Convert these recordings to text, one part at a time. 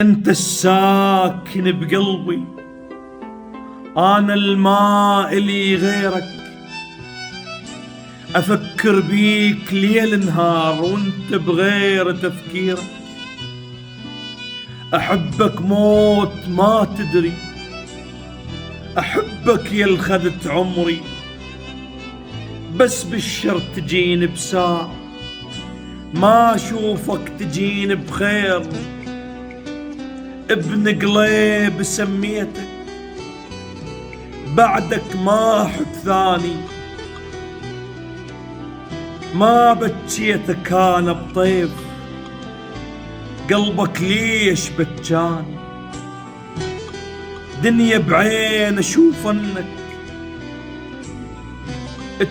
أنت الساكن بقلبي، أنا الما إلي غيرك. أفكر بيك ليل نهار وأنت بغير تفكيرك. أحبك موت ما تدري، أحبك يا الخذت عمري. بس بالشر تجيني بساعة، ما أشوفك تجيني بخير. ابن قليب سميتك، بعدك ما أحب ثاني. ما بجيتك أنا بطيف، قلبك ليش بجاني. دنيا بعين أشوف أنك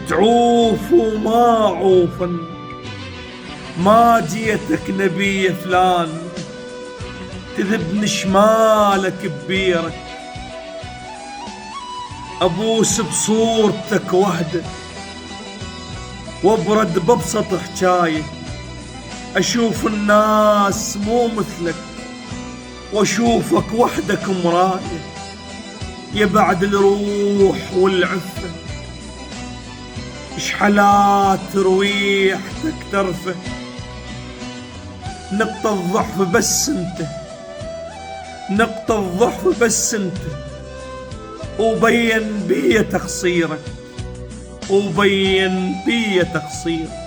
تعوف وما أعوف أنك. ما جيتك نبي فلان، تذبني شمالك ببيرك. أبوس بصورتك وحدك وابرد ببسط حجاية. أشوف الناس مو مثلك وأشوفك وحدك مراية. يا بعد الروح والعفة، شحلات رويحتك ترفه. نقطة الضعف بس انت، نقطة الضعف بس انت. وبين بي تقصيرك، وبين بي تقصيرك.